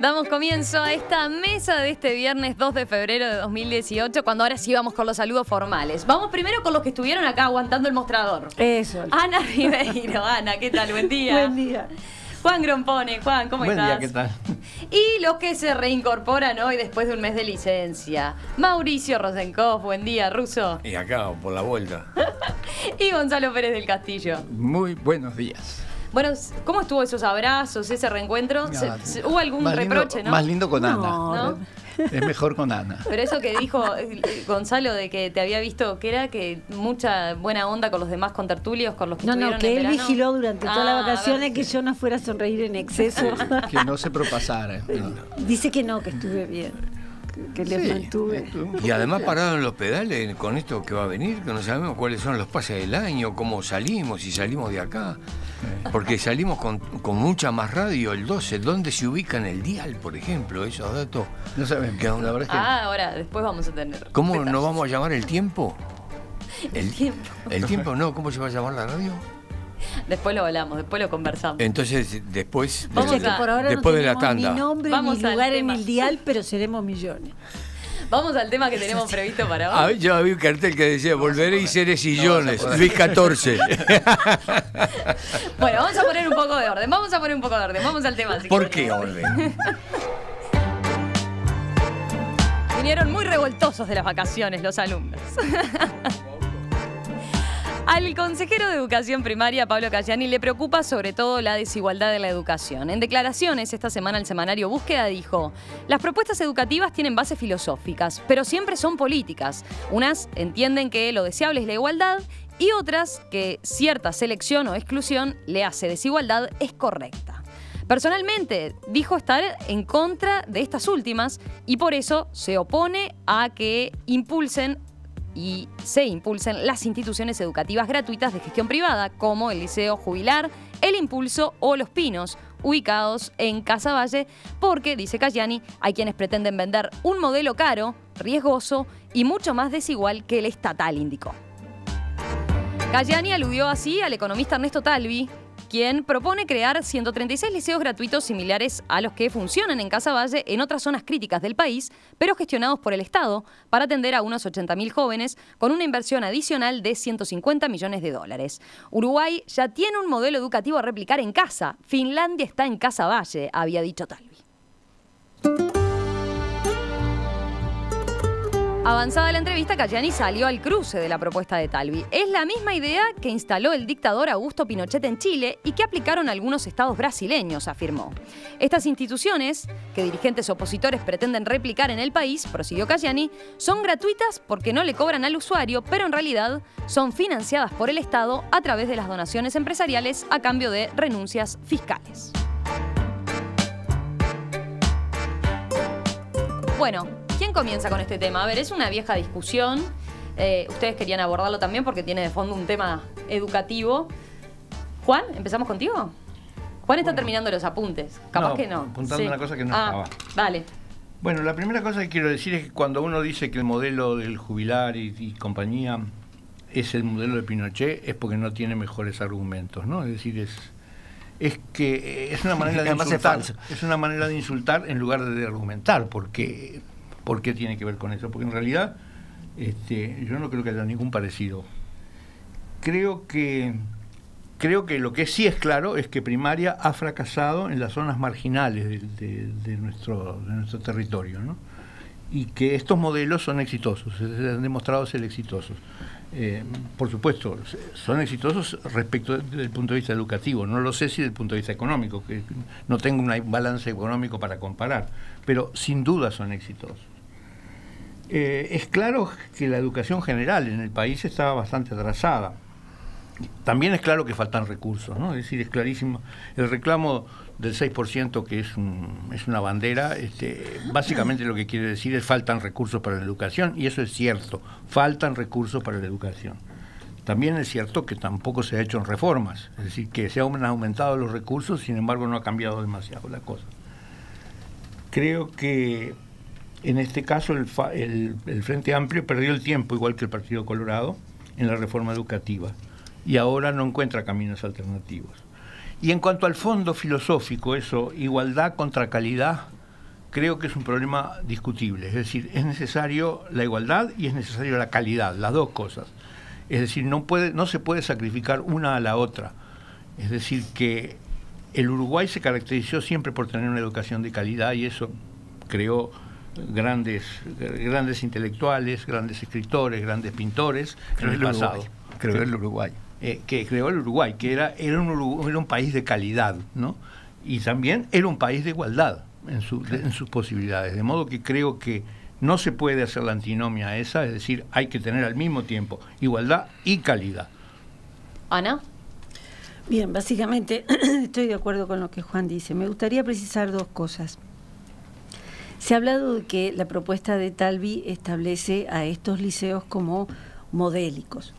Damos comienzo a esta mesa de este viernes 2 de febrero de 2018, cuando ahora sí vamos con los saludos formales. Vamos primero con los que estuvieron acá aguantando el mostrador. Eso. Ana Ribeiro. Ana, ¿qué tal? Buen día. Buen día. Juan Grompone. Juan, ¿cómo estás? Buen día, ¿qué tal? Y los que se reincorporan hoy después de un mes de licencia. Mauricio Rosenkopf, buen día, Ruso. Y acá, por la vuelta. Y Gonzalo Pérez del Castillo. Muy buenos días. Bueno, ¿cómo estuvo esos abrazos, ese reencuentro? ¿Hubo algún reproche, no? Más lindo con Ana. ¿No? Es mejor con Ana. Pero eso que dijo Gonzalo de que te había visto, que era que mucha buena onda con los demás contertulios, con los que estuvieron No, que en él verano. vigiló durante todas las vacaciones que yo no fuera a sonreír en exceso. Que no se propasara. Dice que no, que estuve bien. Que le mantuve. Y además pararon los pedales con esto que va a venir, que no sabemos cuáles son los pases del año, cómo salimos, si salimos de acá. Porque salimos con mucha más radio el 12. ¿Dónde se ubica en el dial, por ejemplo? Esos datos. No sabemos. Que la verdad es que, Ahora, después vamos a tener. ¿cómo detalles. nos vamos a llamar el tiempo? El tiempo. El tiempo no, ¿cómo se va a llamar la radio? Después lo hablamos, después lo conversamos. Entonces, después Vamos de, a- Por ahora después no de la tenemos tanda. ni nombre Vamos ni al lugar en tema. el dial, pero seremos millones. Vamos al tema que tenemos previsto para A hoy. ver, yo había un cartel que decía, volveré y seré sillones, Luis XIV. Bueno, vamos a poner un poco de orden. Vamos al tema. si ¿Por quieren. qué orden? Vinieron muy revoltosos de las vacaciones los alumnos. Al consejero de Educación Primaria, Pablo Cayani, le preocupa sobre todo la desigualdad de la educación. En declaraciones esta semana el semanario Búsqueda dijo: las propuestas educativas tienen bases filosóficas, pero siempre son políticas. Unas entienden que lo deseable es la igualdad y otras que cierta selección o exclusión le hace desigualdad es correcta. Personalmente, dijo estar en contra de estas últimas y por eso se opone a que se impulsen las instituciones educativas gratuitas de gestión privada, como el Liceo Jubilar, El Impulso o Los Pinos, ubicados en Casaballe, porque, dice Cayani, hay quienes pretenden vender un modelo caro, riesgoso y mucho más desigual que el estatal, indicó. Cayani aludió así al economista Ernesto Talvi, quien propone crear 136 liceos gratuitos similares a los que funcionan en Casaballe en otras zonas críticas del país, pero gestionados por el Estado, para atender a unos 80.000 jóvenes con una inversión adicional de 150 millones de dólares. Uruguay ya tiene un modelo educativo a replicar en casa. Finlandia está en Casaballe, había dicho Talvi. Avanzada la entrevista, Cayani salió al cruce de la propuesta de Talvi. Es la misma idea que instaló el dictador Augusto Pinochet en Chile y que aplicaron algunos estados brasileños, afirmó. Estas instituciones, que dirigentes opositores pretenden replicar en el país, prosiguió Cayani, son gratuitas porque no le cobran al usuario, pero en realidad son financiadas por el Estado a través de las donaciones empresariales a cambio de renuncias fiscales. Bueno, ¿quién comienza con este tema? A ver, es una vieja discusión. Ustedes querían abordarlo también porque tiene de fondo un tema educativo. Juan, ¿empezamos contigo? Juan está terminando los apuntes. Capaz que no. Apuntando una cosa que no estaba. Vale. Bueno, la primera cosa que quiero decir es que cuando uno dice que el modelo del Jubilar y compañía es el modelo de Pinochet, es porque no tiene mejores argumentos, ¿no? Es decir, es que es una manera de insultar. Es una manera de insultar en lugar de argumentar. ¿Por qué tiene que ver con eso? Porque en realidad yo no creo que haya ningún parecido. Creo que lo que sí es claro es que primaria ha fracasado en las zonas marginales de nuestro territorio, ¿no? Y que estos modelos son exitosos, se han demostrado ser exitosos. Por supuesto, son exitosos respecto del punto de vista educativo, no lo sé si del punto de vista económico, que no tengo un balance económico para comparar, pero sin duda son exitosos. Es claro que la educación general en el país está bastante atrasada. También es claro que faltan recursos, ¿no? Es decir, es clarísimo. El reclamo del 6%, que es una bandera, básicamente lo que quiere decir es faltan recursos para la educación, y eso es cierto, faltan recursos para la educación. También es cierto que tampoco se ha hecho en reformas, es decir, que se han aumentado los recursos, sin embargo no ha cambiado demasiado la cosa. Creo que en este caso el Frente Amplio perdió el tiempo, igual que el Partido Colorado, en la reforma educativa, y ahora no encuentra caminos alternativos. Y en cuanto al fondo filosófico, eso, igualdad contra calidad, creo que es un problema discutible. Es decir, es necesario la igualdad y es necesario la calidad, las dos cosas. Es decir, no se puede sacrificar una a la otra. Es decir, que el Uruguay se caracterizó siempre por tener una educación de calidad y eso creó grandes intelectuales, grandes escritores, grandes pintores en el pasado. Creó el Uruguay. Que creó el Uruguay, que era un país de calidad, ¿no? Y también era un país de igualdad en sus posibilidades. De modo que creo que no se puede hacer la antinomia esa, es decir, hay que tener al mismo tiempo igualdad y calidad. Ana. Bien, básicamente estoy de acuerdo con lo que Juan dice. Me gustaría precisar dos cosas. Se ha hablado de que la propuesta de Talvi establece a estos liceos como modélicos.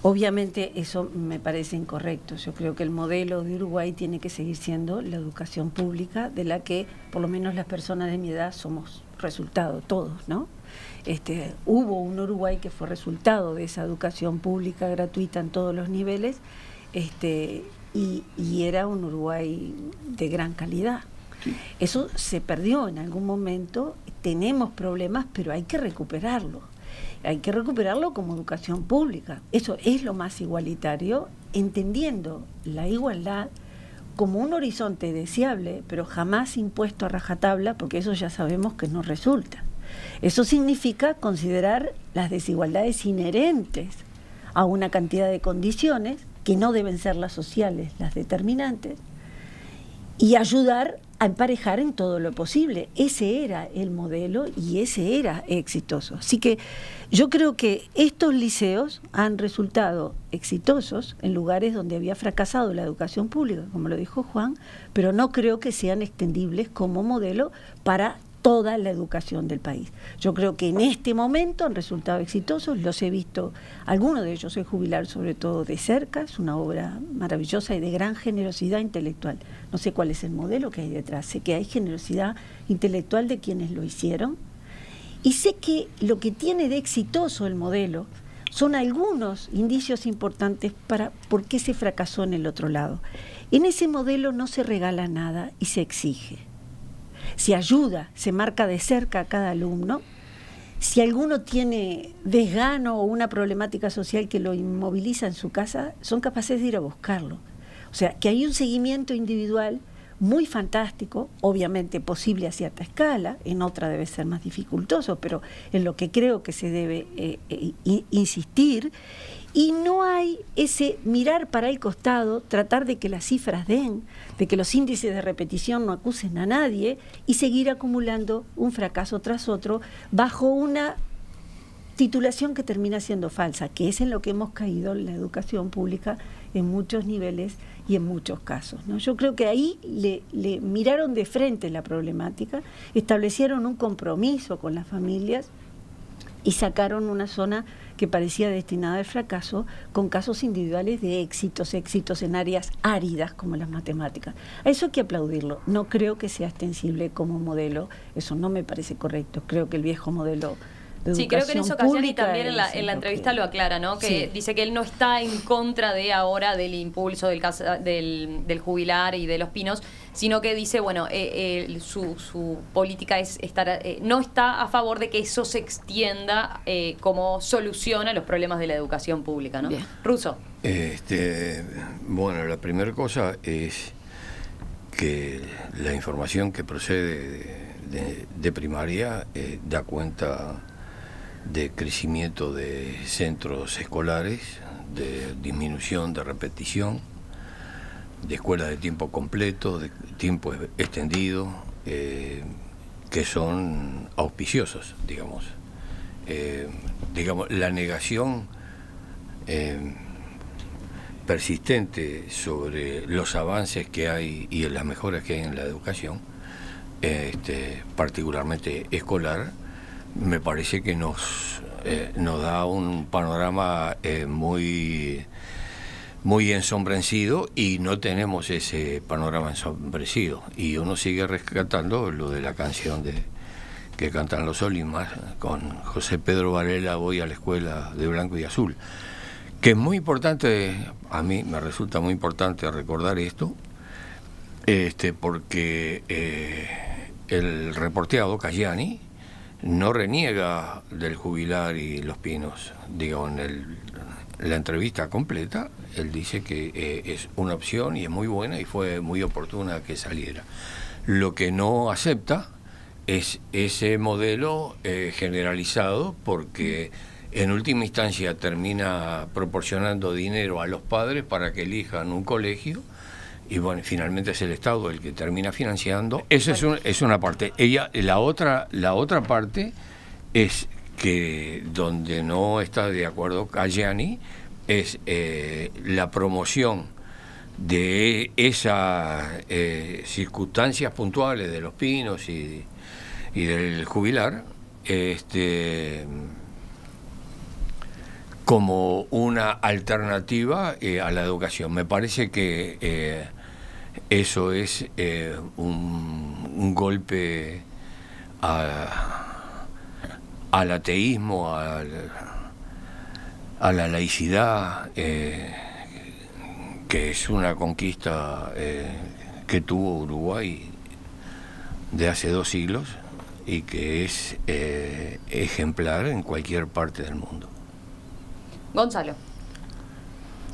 Obviamente eso me parece incorrecto. Yo creo que el modelo de Uruguay tiene que seguir siendo la educación pública, de la que por lo menos las personas de mi edad somos resultado, todos, ¿no? Hubo un Uruguay que fue resultado de esa educación pública gratuita en todos los niveles, y era un Uruguay de gran calidad. Sí. Eso se perdió en algún momento, tenemos problemas, pero hay que recuperarlo. Hay que recuperarlo como educación pública. Eso es lo más igualitario, entendiendo la igualdad como un horizonte deseable, pero jamás impuesto a rajatabla, porque eso ya sabemos que no resulta. Eso significa considerar las desigualdades inherentes a una cantidad de condiciones, que no deben ser las sociales, las determinantes, y ayudar a emparejar en todo lo posible. Ese era el modelo y ese era exitoso. Así que yo creo que estos liceos han resultado exitosos en lugares donde había fracasado la educación pública, como lo dijo Juan, pero no creo que sean extendibles como modelo para toda la educación del país. Yo creo que en este momento han resultado exitosos, los he visto, algunos de ellos he jubilar sobre todo de cerca, es una obra maravillosa y de gran generosidad intelectual. No sé cuál es el modelo que hay detrás, sé que hay generosidad intelectual de quienes lo hicieron, y sé que lo que tiene de exitoso el modelo son algunos indicios importantes para por qué se fracasó en el otro lado. En ese modelo no se regala nada y se exige. Se ayuda, se marca de cerca a cada alumno. Si alguno tiene desgano o una problemática social que lo inmoviliza en su casa, son capaces de ir a buscarlo. O sea, que hay un seguimiento individual muy fantástico, obviamente posible a cierta escala, en otra debe ser más dificultoso, pero en lo que creo que se debe insistir. Y no hay ese mirar para el costado, tratar de que las cifras den, de que los índices de repetición no acusen a nadie y seguir acumulando un fracaso tras otro bajo una titulación que termina siendo falsa, que es en lo que hemos caído en la educación pública en muchos niveles y en muchos casos, ¿no? Yo creo que ahí le miraron de frente la problemática, establecieron un compromiso con las familias y sacaron una zona que parecía destinada al fracaso, con casos individuales de éxitos en áreas áridas como las matemáticas. A eso hay que aplaudirlo. No creo que sea extensible como modelo, eso no me parece correcto. Creo que el viejo modelo de sí, creo que en eso Cayani también en la entrevista que lo aclara, ¿no? Que sí, dice que él no está en contra de ahora del impulso del jubilar y de los pinos, sino que dice, bueno, su política es no está a favor de que eso se extienda como solución a los problemas de la educación pública, ¿no? Bien. Russo. Bueno, la primera cosa es que la información que procede de primaria da cuenta de crecimiento de centros escolares, de disminución de repetición, de escuelas de tiempo completo, de tiempo extendido, que son auspiciosos, digamos. La negación persistente sobre los avances que hay y las mejoras que hay en la educación, particularmente escolar, me parece que nos da un panorama muy ensombrecido, y no tenemos ese panorama ensombrecido, y uno sigue rescatando lo de la canción que cantan los Olimas con José Pedro Varela, Voy a la escuela de blanco y azul, que es muy importante. A mí me resulta muy importante recordar esto, porque el reporteado Cayani no reniega del Jubilar y Los Pinos. Digo, en la entrevista completa, él dice que es una opción y es muy buena y fue muy oportuna que saliera. Lo que no acepta es ese modelo generalizado, porque en última instancia termina proporcionando dinero a los padres para que elijan un colegio, y bueno, finalmente es el Estado el que termina financiando. Eso es una parte. La otra parte es que donde no está de acuerdo Cayani es la promoción de esas circunstancias puntuales de Los Pinos y del Jubilar, como una alternativa a la educación. Me parece que eso es un golpe al ateísmo, a la laicidad, que es una conquista que tuvo Uruguay de hace 2 siglos y que es ejemplar en cualquier parte del mundo. Gonzalo.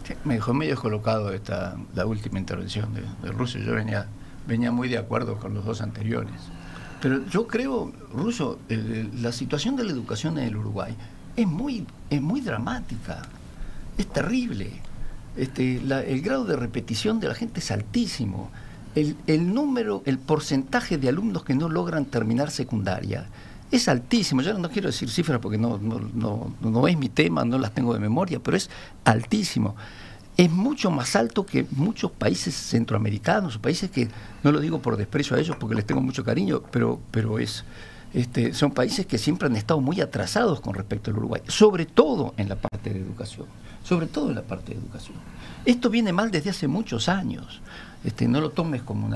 Sí, me dejó medio descolocado la última intervención de Russo. Yo venía muy de acuerdo con los 2 anteriores. Pero yo creo, Russo, la situación de la educación en el Uruguay es muy dramática, es terrible. El grado de repetición de la gente es altísimo. El porcentaje de alumnos que no logran terminar secundaria es altísimo. Yo no quiero decir cifras porque no es mi tema, no las tengo de memoria, pero es altísimo. Es mucho más alto que muchos países centroamericanos, países que, no lo digo por desprecio a ellos porque les tengo mucho cariño, pero son países que siempre han estado muy atrasados con respecto al Uruguay, sobre todo en la parte de educación. Esto viene mal desde hace muchos años. No lo tomes como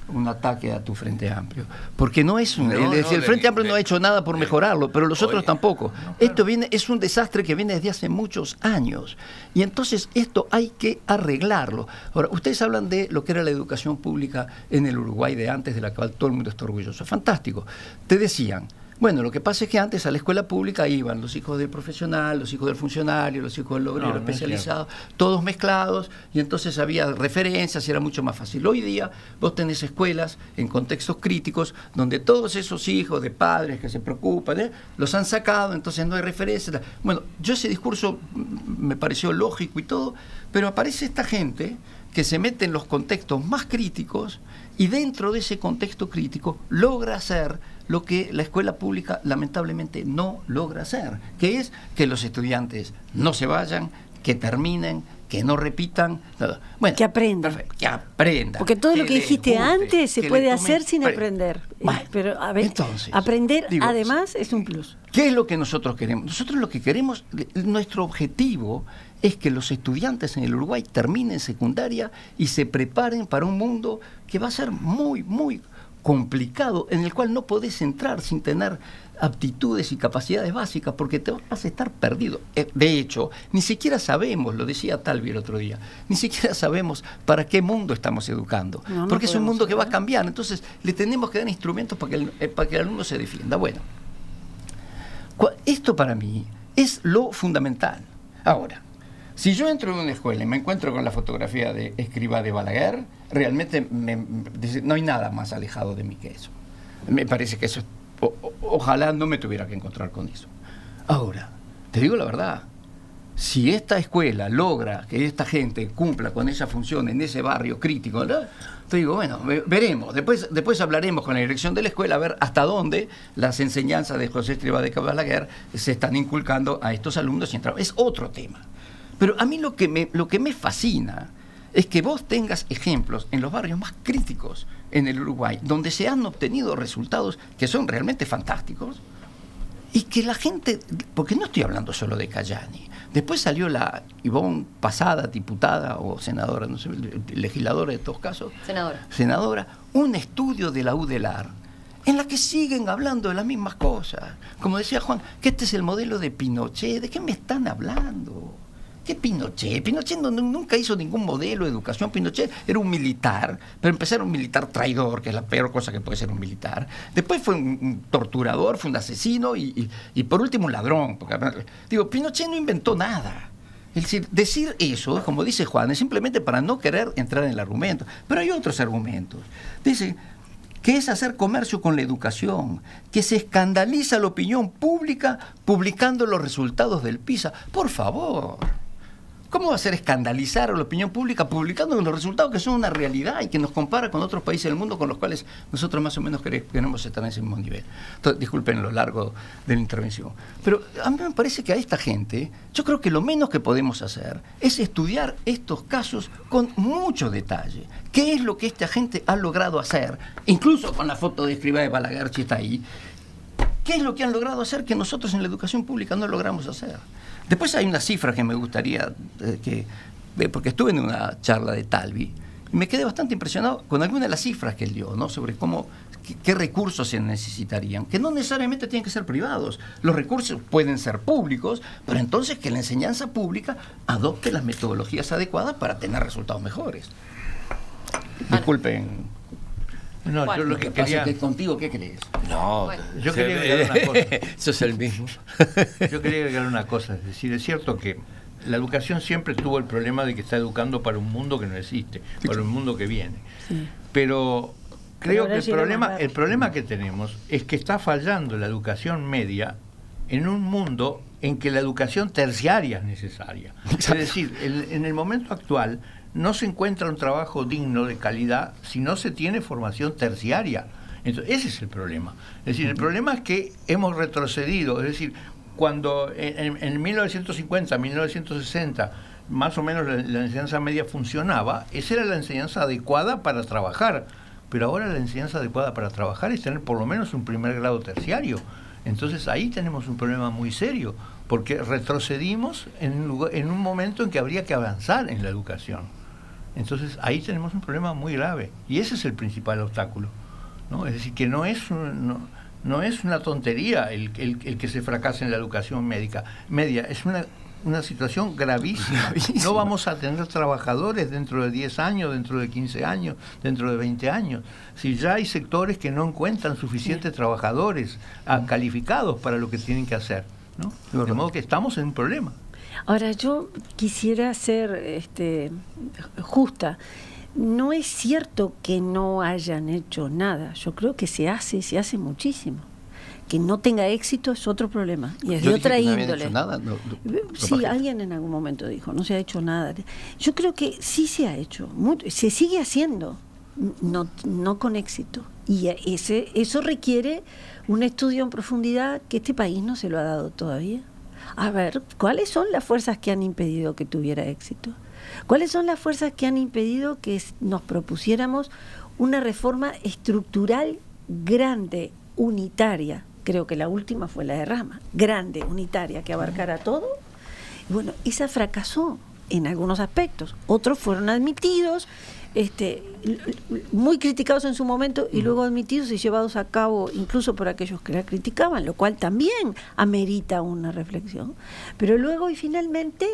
un ataque a tu Frente Amplio, porque no es el Frente Amplio no ha hecho nada por mejorarlo, pero los otros tampoco. Esto es un desastre que viene desde hace muchos años, y entonces esto hay que arreglarlo. Ahora, ustedes hablan de lo que era la educación pública en el Uruguay de antes, de la cual todo el mundo está orgulloso. Fantástico. Te decían, bueno, lo que pasa es que antes a la escuela pública iban los hijos del profesional, los hijos del funcionario, los hijos del obrero especializado, todos mezclados, y entonces había referencias y era mucho más fácil. Hoy día vos tenés escuelas en contextos críticos donde todos esos hijos de padres que se preocupan, los han sacado, entonces no hay referencias. Bueno, yo ese discurso me pareció lógico y todo, pero aparece esta gente que se mete en los contextos más críticos y dentro de ese contexto crítico logra hacer lo que la escuela pública lamentablemente no logra hacer, que es que los estudiantes no se vayan, que terminen, que no repitan, nada. Bueno, que aprendan. Perfecto, que aprendan. Porque todo lo que dijiste guste, antes se puede hacer sin aprender. Bueno, pero a ver, entonces, aprender además es un plus. ¿Qué es lo que nosotros queremos? Nosotros lo que queremos, nuestro objetivo es que los estudiantes en el Uruguay terminen secundaria y se preparen para un mundo que va a ser muy, muy complicado, en el cual no podés entrar sin tener aptitudes y capacidades básicas, porque te vas a estar perdido. De hecho, ni siquiera sabemos, lo decía Talvi el otro día, ni siquiera sabemos para qué mundo estamos educando, porque es un mundo que va a cambiar. Entonces le tenemos que dar instrumentos para que el alumno se defienda. Bueno, esto para mí es lo fundamental. Ahora, si yo entro en una escuela y me encuentro con la fotografía de Escrivá de Balaguer, realmente no hay nada más alejado de mí que eso. Me parece que eso es, ojalá no me tuviera que encontrar con eso. Ahora, te digo la verdad, si esta escuela logra que esta gente cumpla con esa función en ese barrio crítico, ¿no? Te digo, bueno, veremos. Después hablaremos con la dirección de la escuela a ver hasta dónde las enseñanzas de José Escrivá de Balaguer se están inculcando a estos alumnos. Es otro tema. Pero a mí lo que me fascina es que vos tengas ejemplos en los barrios más críticos en el Uruguay, donde se han obtenido resultados que son realmente fantásticos, y que la gente, porque no estoy hablando solo de Cayani, después salió la Ivonne pasada, diputada o senadora, no sé, legisladora de estos casos, senadora, un estudio de la UDELAR, en la que siguen hablando de las mismas cosas. Como decía Juan, que este es el modelo de Pinochet, ¿de qué me están hablando? ¿Qué Pinochet? Pinochet nunca hizo ningún modelo de educación. Pinochet era un militar, pero empezó a ser un militar traidor, que es la peor cosa que puede ser un militar. Después fue un torturador, fue un asesino y por último un ladrón. Porque, digo, Pinochet no inventó nada. Es decir eso, como dice Juan, es simplemente para no querer entrar en el argumento. Pero hay otros argumentos. Dice que es hacer comercio con la educación, que se escandaliza la opinión pública publicando los resultados del PISA. Por favor, ¿cómo va a ser escandalizar a la opinión pública publicando los resultados que son una realidad y que nos compara con otros países del mundo con los cuales nosotros más o menos queremos estar en ese mismo nivel? Entonces, disculpen lo largo de la intervención. Pero a mí me parece que a esta gente, yo creo que lo menos que podemos hacer es estudiar estos casos con mucho detalle. ¿Qué es lo que esta gente ha logrado hacer? Incluso con la foto de Escrivá de Balaguer, si está ahí. ¿Qué es lo que han logrado hacer que nosotros en la educación pública no logramos hacer? Después hay una cifra que me gustaría porque estuve en una charla de Talvi y me quedé bastante impresionado con algunas de las cifras que él dio, ¿no? Sobre qué recursos se necesitarían, que no necesariamente tienen que ser privados. Los recursos pueden ser públicos, pero entonces que la enseñanza pública adopte las metodologías adecuadas para tener resultados mejores. Disculpen. No, Bueno, yo lo que quería... pasa es que contigo, ¿qué crees? No, Bueno. Yo quería agregar una cosa. Eso es el mismo. Yo quería agregar una cosa, es decir, es cierto que la educación siempre tuvo el problema de que está educando para un mundo que no existe, para un mundo que viene. Sí. Pero creo ahora que el problema que tenemos es que está fallando la educación media en un mundo en que la educación terciaria es necesaria. Es decir, en el momento actual no se encuentra un trabajo digno de calidad si no se tiene formación terciaria. Entonces, ese es el problema. Es decir, el problema es que hemos retrocedido. Es decir, cuando en 1950, 1960, más o menos la enseñanza media funcionaba, esa era la enseñanza adecuada para trabajar. Pero ahora la enseñanza adecuada para trabajar es tener por lo menos un primer grado terciario. Entonces ahí tenemos un problema muy serio, porque retrocedimos en un momento en que habría que avanzar en la educación. Entonces ahí tenemos un problema muy grave y ese es el principal obstáculo, ¿no? Es decir, que no es una tontería el que se fracase en la educación media, es una situación gravísima. No vamos a tener trabajadores dentro de 10 años, dentro de 15 años, dentro de 20 años. Si ya hay sectores que no encuentran suficientes trabajadores calificados para lo que tienen que hacer, ¿no? De modo que estamos en un problema. Ahora, yo quisiera ser justa. No es cierto que no hayan hecho nada. Yo creo que se hace muchísimo. Que no tenga éxito es otro problema. Y es de otra índole. Nada, sí, alguien en algún momento dijo, no se ha hecho nada. Yo creo que sí se ha hecho. Se sigue haciendo, no con éxito. Y eso requiere un estudio en profundidad que este país no se lo ha dado todavía. A ver, ¿cuáles son las fuerzas que han impedido que tuviera éxito? ¿Cuáles son las fuerzas que han impedido que nos propusiéramos una reforma estructural grande, unitaria? Creo que la última fue la de Rama, grande, unitaria, que abarcara todo. Y bueno, esa fracasó en algunos aspectos. Otros fueron admitidos, muy criticados en su momento y luego admitidos y llevados a cabo incluso por aquellos que la criticaban, lo cual también amerita una reflexión. Pero luego y finalmente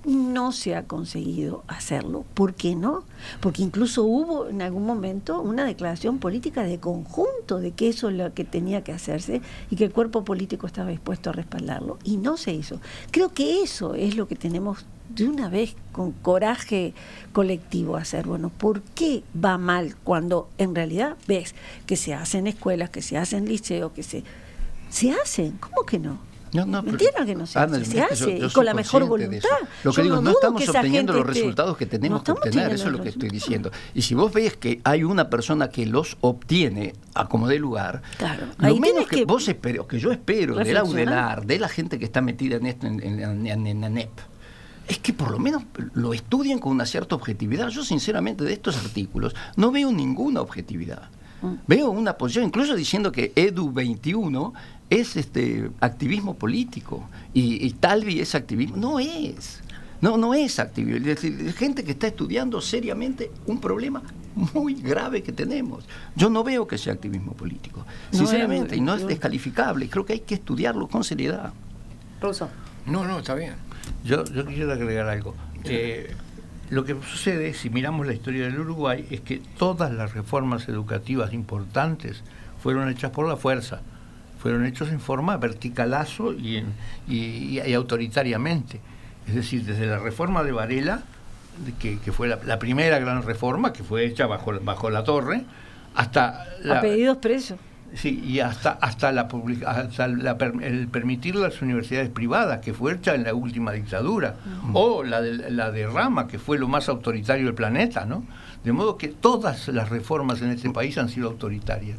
no se ha conseguido hacerlo. ¿Por qué no? Porque incluso hubo en algún momento una declaración política de conjunto de que eso es lo que tenía que hacerse y que el cuerpo político estaba dispuesto a respaldarlo y no se hizo. Creo que eso es lo que tenemos de una vez con coraje colectivo hacer. Bueno, ¿por qué va mal cuando en realidad ves que se hacen escuelas, que se hacen liceos, que se hacen? ¿Cómo que no? Mentira que no se hace, se hace y con la mejor voluntad. Lo que digo, no estamos obteniendo los resultados que tenemos que obtener, eso es lo que estoy diciendo. Y si vos ves que hay una persona que los obtiene a como dé lugar, claro, lo menos que vos espero, que yo espero de la UDELAR, de la gente que está metida en esto, en la NEP, es que por lo menos lo estudien con una cierta objetividad. Yo sinceramente de estos artículos no veo ninguna objetividad. Veo una posición, incluso diciendo que Edu 21 es activismo político y Talvi es activismo. No es. No es activismo. Es decir, gente que está estudiando seriamente un problema muy grave que tenemos. Yo no veo que sea activismo político, sinceramente, y no es descalificable. Creo que hay que estudiarlo con seriedad. Russo. No, está bien. Yo quisiera agregar algo. Lo que sucede, si miramos la historia del Uruguay, es que todas las reformas educativas importantes fueron hechas por la fuerza, fueron hechas en forma verticalazo y autoritariamente. Es decir, desde la reforma de Varela, que fue la primera gran reforma, que fue hecha bajo la torre, hasta a pedidos presos. Sí, y hasta el permitir las universidades privadas, que fue hecha en la última dictadura, o la de Rama, que fue lo más autoritario del planeta, ¿no? De modo que todas las reformas en este país han sido autoritarias.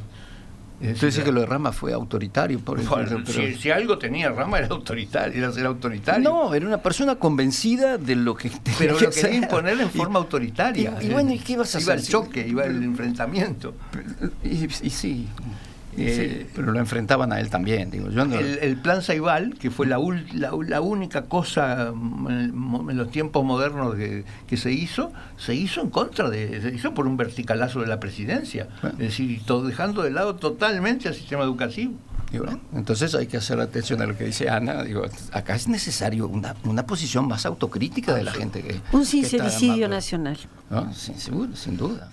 Usted dice que lo de Rama fue autoritario, por ejemplo. Pero si algo tenía Rama era autoritario, era ser autoritario. No, era una persona convencida de lo que tenía pero que lo quería imponer en forma autoritaria. Y bueno, ¿y qué ibas a hacer? Iba el choque, iba el enfrentamiento. Y sí. Sí, pero lo enfrentaban a él también, digo. Yo no... el plan Ceibal, que fue la única cosa en los tiempos modernos que se hizo en contra se hizo por un verticalazo de la presidencia, es decir, dejando de lado totalmente el sistema educativo. Bueno, entonces hay que hacer atención a lo que dice Ana. Digo, acá es necesario una posición más autocrítica de la gente que un sincericidio nacional. ¿No? Sin duda.